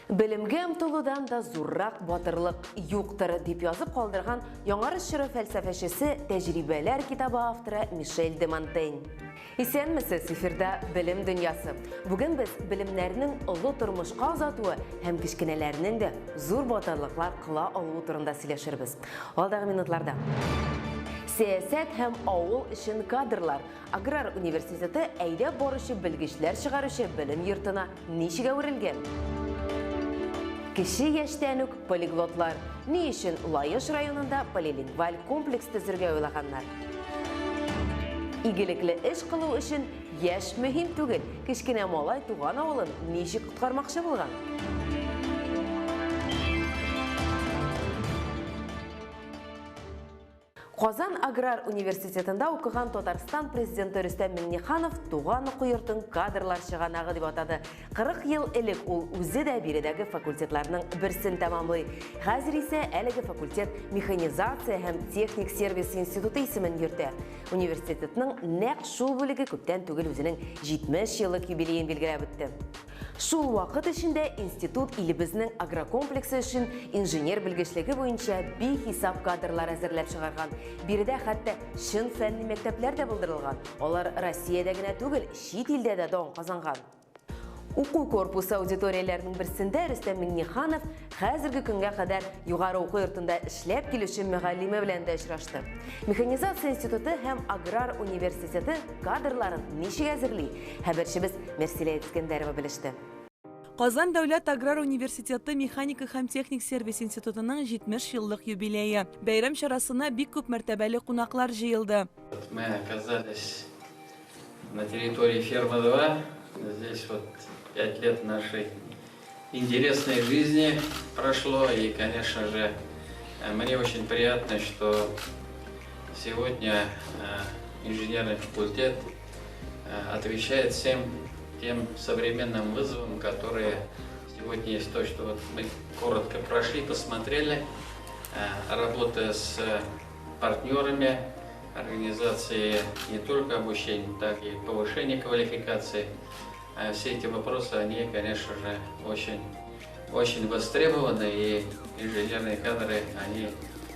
Білімге ұмтылудан да зуррақ батырлық юқтыр деп yazып қалдырған Яңарыш шыры фәлсәфәшісі тәжірибелер китабы авторы Мишель де Монтень. Исәнмісіз эфирда білім дүниясы. Бүгін біз білімлерінің ұлы тұрмышқа ұзатуы һәм кішкенелерінің де зур батырлықлар қыла алуы турында сөйлешербіз. Алдағы минутларда. Сәясәт һәм ауыл үшін кадрлар. Аграр университеті әйдә барышы білгішлер шығарушы білім йортына нешіге өрілген? Кіші яштән үк полиглотлар. Ни үшін Лайыш районында полилингваль комплекс төзергә уйлаганнар? Игелекле эш кылу үшін яш мөһим түгел. Кечкенә малай туган авылын ничек коткармакчы булган? Казан аграр университетында укыган Татарстан президенты Рөстәм Миңнеханов туган уку йортын кадрлар чыганагы дип атады. 40 ел элек ул үзе дә биредәге факультетларның берсен тәмамлый. Хәзер исә әлеге факультет механизация һәм техник сервис институты исемен йөртә. Университетның нәкъ шул бүлеге күптән түгел үзенең 70 еллык юбилеен билгеләп үтте. Шул вакыт эчендә институт илебезнең агрокомплексы өчен инженер белгечлеге буенча бихисап кадрлар әзерләп чыгарган. Биредә хәтта шын фәнни мәктәпләр дә булдырылган. Алар Россиядә генә түгел, чит илдә дә дан казанган. Уку корпусы аудиторияләренең берсендә Рөстәм Миңнеханов хәзерге көнгә кадәр югары уку йортында эшләп килүче мөгаллиме белән дә очрашты. Механизация институты һәм аграр университеты кадрларын ничек әзерли? Хәбәрчебез Мерсилә Искәндәрова белеште. Казан дәүләт аграр университеты механика һәм техник сервис институтының 70 еллык юбилее. Бәйрәм чарасына бик күп мәртәбәле кунаклар җыелды. Мы оказались на территории фермы 2. Здесь вот 5 лет нашей интересной жизни прошло, и, конечно же, мне очень приятно, что сегодня инженерный факультет отвечает всем тем современным вызовам, которые сегодня есть. То, что вот мы коротко прошли, посмотрели, работая с партнерами, организации не только обучения, так и повышения квалификации. Все эти вопросы, они, конечно же, очень востребованы, и инженерные кадры, они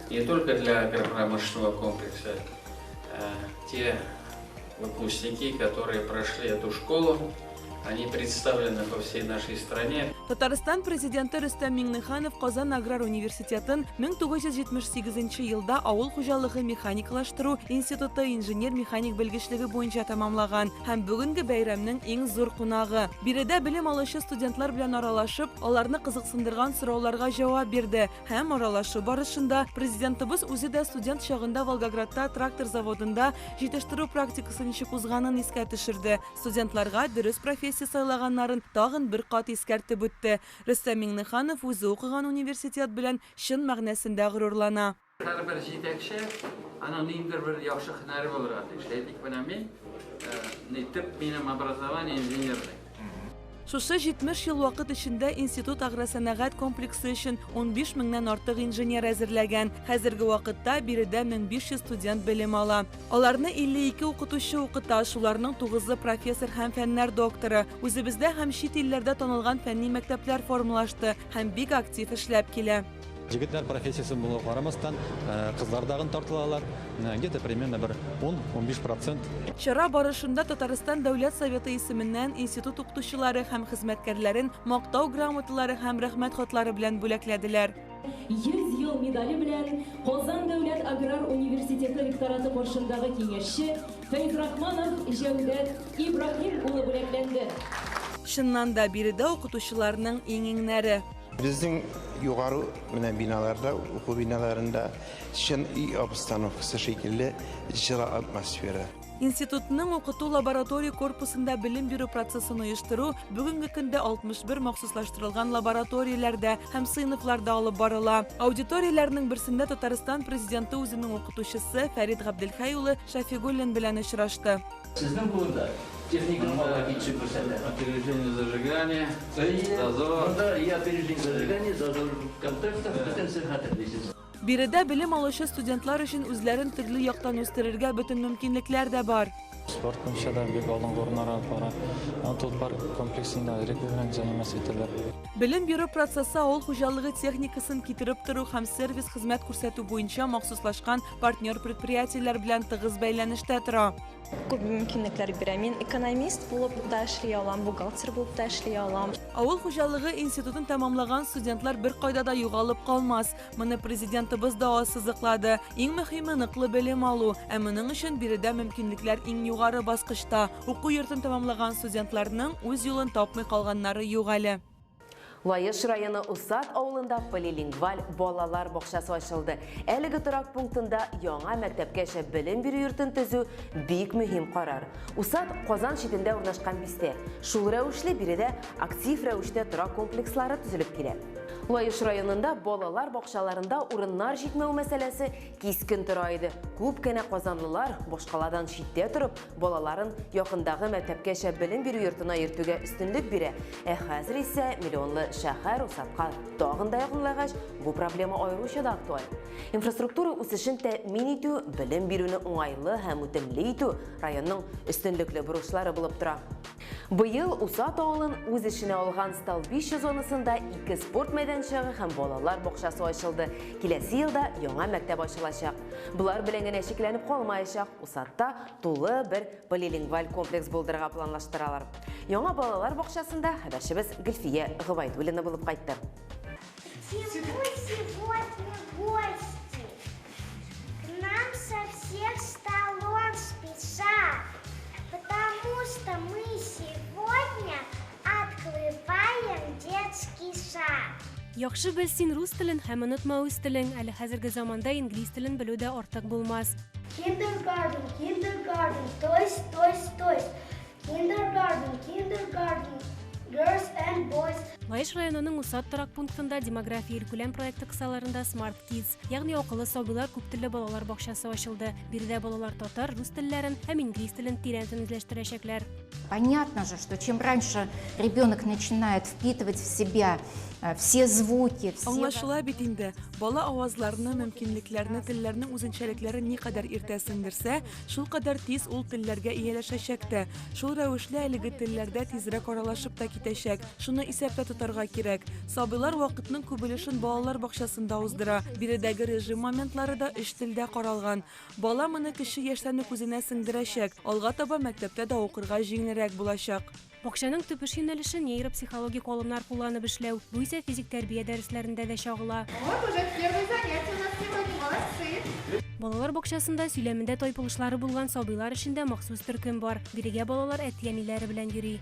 не только для агропромышленного комплекса. Те выпускники, которые прошли эту школу, они представлены по всей нашей стране. Татарстан президенты Рөстәм Миңнеханов Казан аграр университетын 1978 елда авыл хуҗалыгы механикалаштыру институты инженер-механик белгечлеге буенча тәмамлаган һәм бүгенге бәйрәмнең иң зур кунагы. Биредә белем алучы студентлар белән аралашып, аларны кызыксындырган сорауларга җавап бирде һәм аралашу барышында президентыбыз үзе дә студент чагында Волгоградта трактор заводында җитештерү практикасы ничек узганын искә төшерде. Студентларга дөрес профессия сайлаганнарын тагын бер кат искәртеп үтте. Рөстәм Миңнеханов үзе укыган университет белән чын мәгънәсендә горурлана. Һәрбер җитәкче аның ниндидер бер яхшы һөнәре булырга тиеш. Мин төп минем образование инженерный. Шушы 70 ел вакыт эчендә институт агросәнәгать комплексы өчен 15 меңнән артык инженер әзерләгән. Хәзерге вакытта биредә 1500 студент белем ала. Аларны 52 укытучы укыта, шуларның 9-ы профессор һәм фәннәр докторы. Үзебездә һәм чит илләрдә танылган фәнни мәктәпләр формалашты һәм бик актив эшләп килә. Җегетләр профессиясын булуга карамастан, кызлар дагын тартылалар. Где-то примерно 10-15%. Чара барышында Татарстан дәүләт советы исеменнән институт укытучылары һәм хезмәткәрләрен мактау грамоталары һәм рәхмәт хатлары белән бүләкләделәр. 100 ел медале белән Казан дәүләт аграр университеты ректораты каршындагы киңәшче Фәйзрахманов Җәүдәт Ибраһим улы бүләкләнде. Чыннан да биредә укытучыларның иңеңнәре. Безнең югары менә биналарда, уку биналарында чын үй обстановкасы шикелле җылы атмосфера. Институтның укыту лаборатория корпусында белем бирү процессын оештыру бүгенге көндә 61 махсуслаштырылган лабораторияләрдә һәм сыйныфларда алып барыла. Аудиторияләрнең берсендә Татарстан президенты үзенең укытучысы Фәрит Габделхәй улы Шафигуллин белән очрашты. Сезнең булында техникалогический опережение зажигания, зазор. Да, и опережение зажигания, зазор контактов, потенциал. Биредә белем алучы студентлар өчен үзләрен төрле яктан үстерергә бөтен мөмкинлекләр дә бар. Sport boyunca da büyük olan korunlara para. Tulpar kompleksinde rekreasyon заниматься ителәр. Белем бирү процессы авыл хуҗалыгы техникасын китереп тору һәм сервис хезмәт күрсәтү буенча махсуслашкан партнер предприятиеләр белән тыгыз бәйләнештә тора. Күп мөмкинлекләр бирә. Мин экономист булып та эшли алам, бухгалтер булып та эшли алам. Авыл хуҗалыгы институтын тәмамлаган студентлар бер кайда да югалып калмас. Моны президентыбыз да ассызыклады. Иң мөһиме ныклы белем алу, ә моның өчен биредә мөмкинлекләр иң югары баскычта. Уку йортын тәмамлаган студентларның үз юлын тапмый калганнары юк әле. Лайыш районы Усат авылында полилингваль балалар бакчасы ачылды. Әлеге торак пунктында яңа мәктәпкәчә белем бирү йортын төзү бик мөһим карар. Усат Казан читендә урнашкан бистә. Шул рәвешле биредә актив рәвештә торак комплекслары төзелеп килә. Лайыш районында балалар бакчаларында урыннар җитмәү мәсьәләсе кискен тора иде. Күп кенә казанлылар башкаладан читтә торып, балаларын якындагы мәктәпкәчә белем бирү йортына йөртүгә өстенлек бирә. Хәзер исә миллионлы шәһәр Усатка тагын да якынлагач, бу проблема аеруча да актуаль. Инфраструктура үсешен тәэмин итү, белем бирүне уңайлы һәм үтемле итү районның өстенлекле бурычлары булып тора. Быел Усат авылын үз эшенә алган Столбище зонасында 2 спорт мәйданчыгы һәм балалар бакчасы ачылды. Киләсе елда яңа мәктәп ачылачак. Булар белән генә шикләнеп калмаячак. Усатта тулы бер полилингваль комплекс булдырырга планлаштыралар. Яңа балалар бакчасында хәбәрчебез Гөлфия Гыбайдуллина булып кайтты. Сегодня гости. К нам со всех сторон спешат, потому что мы сегодня открываем детский сад. Яхшы белсин рус телен һәм онытма үз телен, әле хәзерге заманда инглиз телен белүдә артык булмас. Kindergarten, kindergarten, toys, toys, toys. Kindergarten, kindergarten, girls and boys. Лайыш районының Усат торак пунктында демография иркүләм проекты кысаларында Smart Kids, ягъни акыллы сабыйлар күп телле балалар бакчасы ачылды. Биредә балалар татар, рус телләрен һәм инглиз телен тирәнтен үзләштерәчәкләр. Понятно же, что чем раньше ребенок начинает впитывать в себя все звуки, все... Аңлашыла бит инде, бала авазларны, мөмкинлекләрне, телләрнең үзенчәлекләрен никадәр иртә сеңдерсә, шул кадәр тиз ул телләргә ияләшәчәк тә. Шул рәвешле әлеге телләрдә тизрәк аралашып та китәчәк. Шуны исәптә тотарга кирәк. Сабыйлар вакытның күп өлешен балалар бакчасында уздыра. Биредәге режим моментлары да өч телдә каралган. Бала моны кеше яшьтән үк үзенә сеңдерәчәк. Алга таба мәктәптә дә укырга җиңелрәк булачак. Бакчаның төп эш юнәлеше нейропсихологик алымнар кулланып эшләү. Бу исә физик тәрбия дәресләрендә дә чагыла. Вот уже первое занятие у нас сегодня, молодцы. Балалар бакчасында сөйләмендә тайпылышлары булган сабыйлар өчен махсус төркем бар. Бирегә балалар әти-әниләре белән йөри.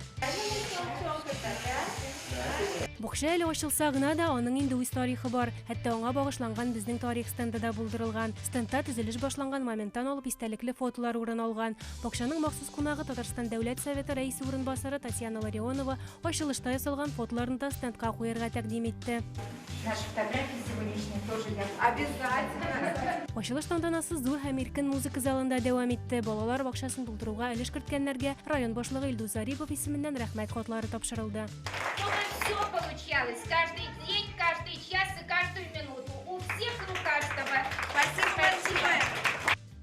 Бакча әле ачылса гына да аның инде үз тарихы бар. Хәтта аңа багышланган безнең тарих стенды да булдырылган. Стендта төзелеш башланган моменттан алып истәлекле фотолар урын алган. Бакчаның махсус кунагы Татарстан Дәүләт Советы рәисе урынбасары Татьяна Ларионова ачылышта ясалган фотоларын да стендка куярга тәкъдим итте. Наши фотографии сегодняшние тоже обязательно. Ачылыш тантанасы зур һәм иркен музыка залында дәвам итте. Балалар бакчасын тултыруга өлеш керткәннәргә район башлыгы Илдус Зарипов исеменнән рәхмәт хатлары тапшырылды. Все получалось. Каждый день, каждый час и каждую минуту. У всех у каждого. Спасибо.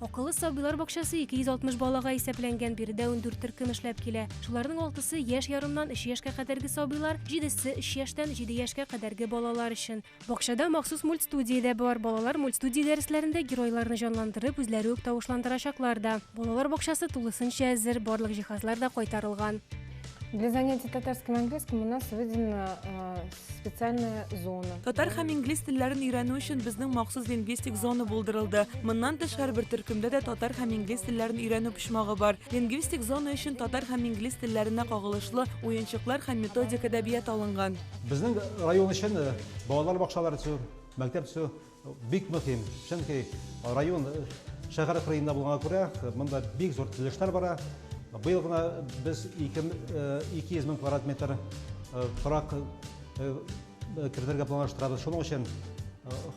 Акыллы сабыйлар бакчасы 260 балага исәпләнгән, биредә 14 төркем эшләп килә. Шуларның 6-сы яшь ярымнан 3 яшькә кадәрге сабыйлар, 7-се 3 яшьтән 7 яшькә кадәрге балалар өчен. Бакчада махсус мультстудия дә бар. Балалар мультстудия дәресләрендә геройларны җанландырып, үзләре үк тавышландырачаклар да. Балалар бакчасы тулысынча әзер, барлык җиһазлар да кайтарылган. Для занятий татарским и английским у нас выделена специальная зона. Татар һәм инглиз телләрен өйрәнү өчен безнең махсус лингвистик зона булдырылды. Моннан тыш һәр бер төркемдә дә татар һәм инглиз телләрен өйрәнү почмагы бар. Лингвистик зона өчен татар һәм инглиз телләренә кагылышлы уенчыклар һәм методик әдәбият алынган. Безнең район өчен балалар бакчалары төзү, мәктәп төзү бик мөһим. Чөнки район шәһәр кырыенда булганга күрә, монда бик зур төзелешләр бара. Быел гына без 200 мең квадрат метр торак кертергә планлаштырабыз. Шуның өчен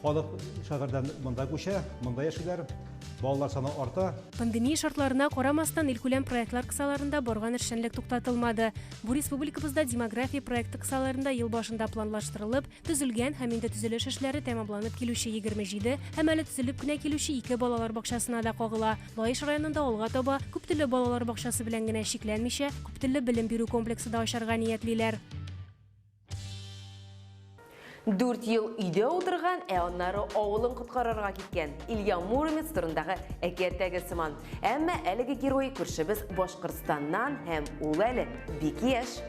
халык шәһәрдән монда күчә, монда яшиләр. балалар саны арта. Пандемия шартларына карамастан илкүләм проектлар кысаларында барган эшчәнлек туктатылмады. Бу республикабызда демография проекты кысаларында ел башында планлаштырылып, төзелгән һәм инде төзелеш эшләре тәмамланып килүче 27, һәм әле төзелеп кенә килүче 2 балалар бакчасына да кагыла. Лаеш районында алга таба күптелле балалар бакчасы белән генә шикләнмичә, күптелле белем бирү комплексы да ачарга ниятлиләр. 4 ел үйде отырған, аннары ауылын құтқарарға кеткен Илья Муромец турындагы әкияттәге сыман. Әмма әлеге герой күршебез Башкортстаннан һәм ул әле бик яшь.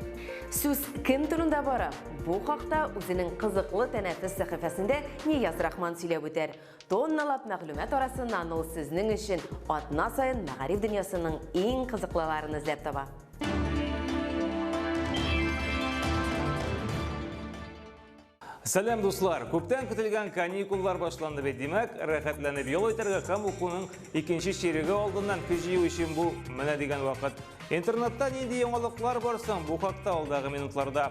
Сүз кем турында бара? Бу хакта үзенең кызыклы тәнәфес сәхифәсендә Нияз Рахман сөйләп үтәр. Тонналап мәгълүмат арасыннан ул сезнең өчен атна сайын мәгариф дөньясының иң кызыклыларын эзләп таба. Сәлем дуслар, күптән көтелгән каникуллар башланды бит, демәк, рәхәтләнеп ял итәргә һәм укуның икенче чиреге алдыннан көч җыю өчен бу менә дигән вакыт. Интернетта нинди яңалыклар барсың, бу хакта алдагы минутларда.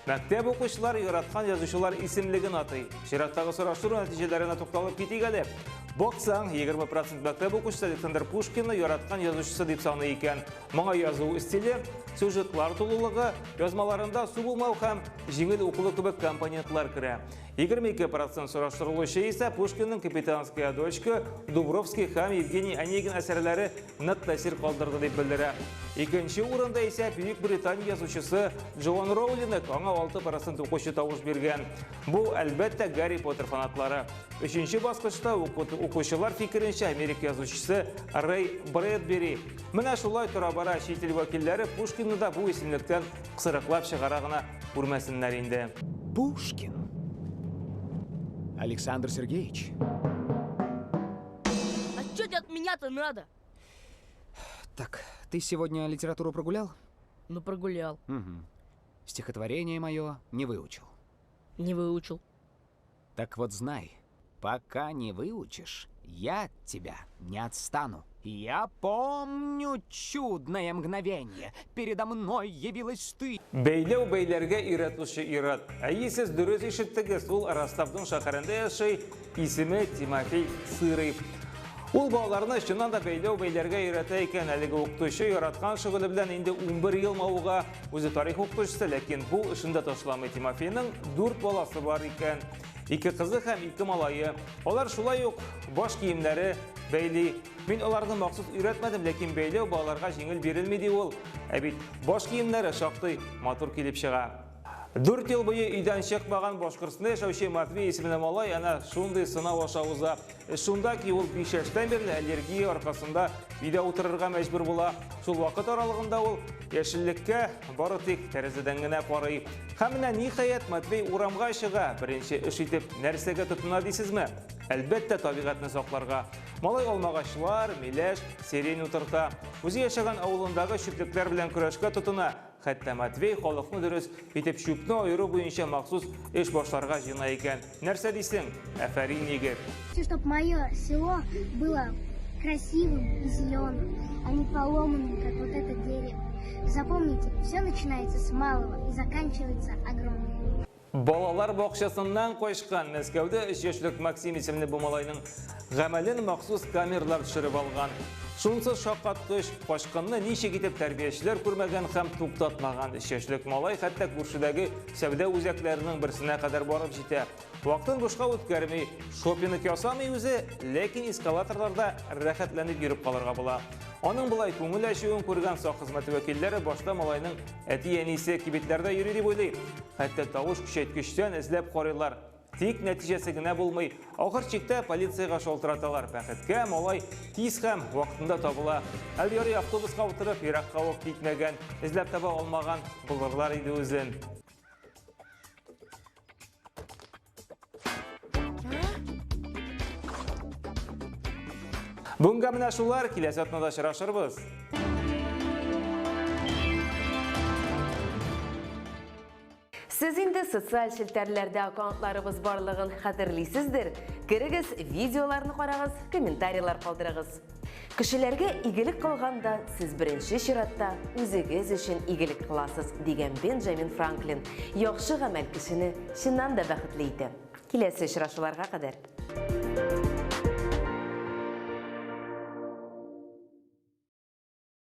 Мәктәп укучылар яраткан язучылар исемлеген атый. Чираттагы сораштыру нәтиҗәләренә тукталып китик әле. Баксаң, 20% мәктәп укучысы Александр Пушкинны яраткан язучысы дип саный икән. Моңа язу стиле, сюжетлар тулылыгы, язмаларында су булмау һәм җиңел укулы кебек компонентлар керә. 22% сораштырылучы исә Пушкинның «Капитанская дочка», Дубровский һәм Евгений Онегин әсәрләре нык тәэсир калдырды дип белдерә. Икенче урында исә Бөек Британия язучысы Джоан Роулинг, аңа 6% укучы тавыш биргән. Бу әлбәттә Гарри Поттер фанатлары. Өченче баскычта укучылар фикеренчә Америка язучысы Рэй Брэдбери. Менә шулай тора бара чит ил вәкилләре Пушкинны да бу исемлектән кысырыклап чыгара гына күрмәсеннәр инде. Пушкин. Александр Сергеевич. А что от меня-то надо? Так, ты сегодня литературу прогулял? Ну, прогулял. Угу. Стихотворение мое не выучил. Не выучил. Так вот знай, пока не выучишь, я от тебя не отстану. Я помню чудное мгновение. Передо мной явилась ты. Бәйләү бәйләргә иратучы ират. Әйесез дөрес ишеттегез, ул Раставның шәһәрендә яшәй, исеме Тимофей Сырыев. Ул балаларны чыннан да бәйләү бәйләргә ирата икән. Әлеге укытучы яраткан шөгыле белән инде 11 ел мавыга үзе тарих укытучысы, ләкин бу эшендә ташламый. Тимофейның 4 баласы бар икән. 2 кызы һәм 2 малайы. Алар шулай ук баш киемнәре бәйли. Мин аларны махсус өйрәтмәдем, ләкин бәйләү балаларга җиңел бирелми ди ул. Ә бит баш киемнәре шактый матур килеп чыга. 4 ел буе өйдән чыкмаган Башкортстанда яшәүче Матвей исемле малай ана шундый сынау аша уза. Шунда ки ул 5 яшьтән бирле аллергия аркасында өйдә утырырга мәҗбүр була. Шул вакыт аралыгында ул яшеллеккә бары тик тәрәзәдән генә карый. Һәм менә ниһаять Матвей урамга чыга. Беренче эш итеп нәрсәгә тотына дисезме? Әлбәттә табигатьне сакларга. Малай алмагачлар, миләш, сирень утырта. Үзе яшәгән авылындагы чүплекләр белән көрәшкә тотына. Хәтта Матвей халыкны дөрес итеп чүпне аеру буенча махсус эш башларга җыена икән. Нәрсә дисең? Афәрин егет. Чтоб мое село было красивым и зеленым, а не поломанным, как вот это дерево. Запомните, все начинается с малого и заканчивается огромным. Балалар бакчасыннан кайшкан Мәскәүдә 3 яшьлек Максим исемле бу малайның гамәлен махсус камерлар төшереп алган. Шунсыз шаккаткыч кашканны ничек итеп тәрбиячеләр күрмәгән һәм туктатмаган 3 яшьлек малай хәтта күршедәге сәүдә үзәкләренең берсенә кадәр барып җитә. Вакытын бушка үткәрми, шопинг ясамый үзе, ләкин эскалаторларда рәхәтләнеп йөреп калырга була. Аның булай күңел ачуын күргән сак хезмәте вәкилләре башта малайның әти-әнисе кибетләрдә йөри дип уйлый. Хәтта тавыш көчәйткечтән эзләп карыйлар. Тик нәтиҗәсе генә булмый. Ахыр чиктә полициягә шалтыраталар. Бәхеткә малай тиз һәм вакытында табыла. Әлбәри автобуска утырып, еракка ук китмәгән, эзләп таба алмаган булырлар иде үзен. Бүгенге менә шулар, киләсе атнада очрашырбыз. Сез инде социаль челтәрләрдә аккаунтларыбыз барлыгын хәтерлисездер. Керегез, видеоларны карагыз, комментарийлар калдырыгыз. Кешеләргә игелек кылганда сез беренче чиратта үзегез өчен игелек кыласыз дигән Бенджамин Франклин. Яхшы гамәл кешене чыннан да бәхетле итә. Киләсе очрашуларга кадәр